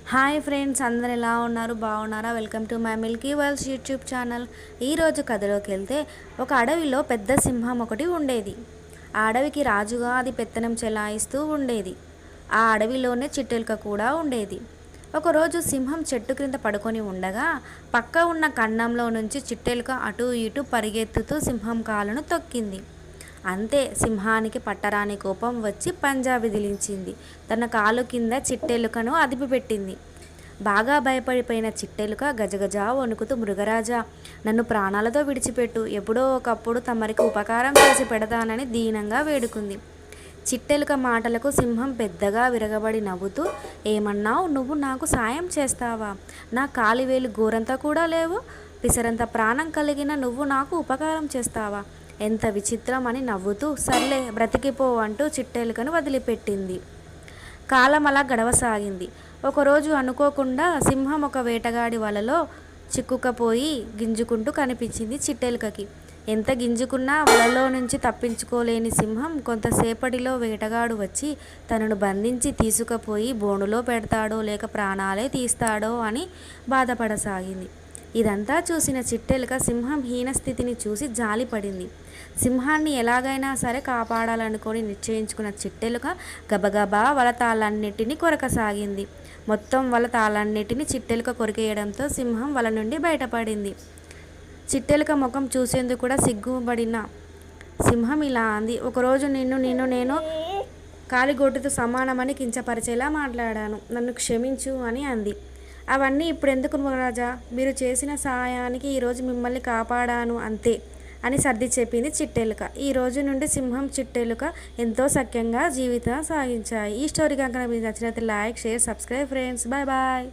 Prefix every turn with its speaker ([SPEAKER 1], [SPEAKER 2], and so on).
[SPEAKER 1] Hi friends, అందరు ఎలా ఉన్నారు? బాగున్నారా? Welcome to my Milky world's YouTube channel. ఈరోజు కథలోకి వెళ్తే, ఒక అడవిలో పెద్ద సింహం ఒకటి ఉండేది. ఆ అడవికి రాజుగా అది పెత్తనం చెలాయిస్తూ ఉండేది. ఆ అడవిలోనే చిట్టెలుక కూడా ఉండేది. ఒకరోజు సింహం చెట్టు క్రింద పడుకొని ఉండగా, పక్క ఉన్న కన్నంలో నుంచి చిట్టెలుక అటూ ఇటూ పరిగెత్తుతూ సింహం కాళ్ళను తొక్కింది. అంతే, సింహానికి పట్టరాని కోపం వచ్చి పంజా విదిలించింది. తన కాలు కింద చిట్టెలుకను అదిపిపెట్టింది. బాగా భయపడిపోయిన చిట్టెలుక గజగజా వణుకుతూ, మృగరాజా, నన్ను ప్రాణాలతో విడిచిపెట్టు, ఎప్పుడో ఒకప్పుడు తమరికి ఉపకారం చేసి పెడతానని దీనంగా వేడుకుంది. చిట్టెలుక మాటలకు సింహం పెద్దగా విరగబడి నవ్వుతూ, ఏమన్నావు? నువ్వు నాకు సాయం చేస్తావా? నా కాలివేలు గోరంతా కూడా లేవు, పిసరంత ప్రాణం కలిగిన నువ్వు నాకు ఉపకారం చేస్తావా? ఎంత విచిత్రం అని నవ్వుతూ, సర్లే బ్రతికిపో అంటూ చిట్టెలుకను వదిలిపెట్టింది. కాలం అలా గడవసాగింది. ఒకరోజు అనుకోకుండా సింహం ఒక వేటగాడి వలలో చిక్కుకపోయి గింజుకుంటూ కనిపించింది చిట్టెలుకకి. ఎంత గింజుకున్నా వలలో నుంచి తప్పించుకోలేని సింహం కొంతసేపటిలో వేటగాడు వచ్చి తనను బంధించి తీసుకుపోయి బోనులో పెడతాడో లేక ప్రాణాలే తీస్తాడో అని బాధపడసాగింది. ఇదంతా చూసిన చిట్టెలుక సింహం హీనస్థితిని చూసి జాలిపడింది. సింహాన్ని ఎలాగైనా సరే కాపాడాలనుకొని నిశ్చయించుకున్న చిట్టెలుక గబగబా వల తాళ్ళన్నిటినీ కొరకసాగింది. మొత్తం వల తాళ్ళన్నిటినీ చిట్టెలుక కొరికేయడంతో సింహం వల నుండి బయటపడింది. చిట్టెలుక ముఖం చూసేందుకు కూడా సిగ్గుపడిన సింహం ఇలా అంది, ఒకరోజు నేను కాలిగోటుతో సమానమని కించపరిచేలా మాట్లాడాను, నన్ను క్షమించు అని అంది. అవన్నీ ఇప్పుడెందుకు మహారాజా, మీరు చేసిన సహాయానికి ఈరోజు మిమ్మల్ని కాపాడాను అంతే అని సర్ది చెప్పింది చిట్టెలుక. ఈ రోజు నుండి సింహం చిట్టెలుక ఎంతో సఖ్యంగా జీవితం సాగించాయి. ఈ స్టోరీ కనుక మీకు నచ్చినట్లయితే like, share, subscribe friends. Bye bye.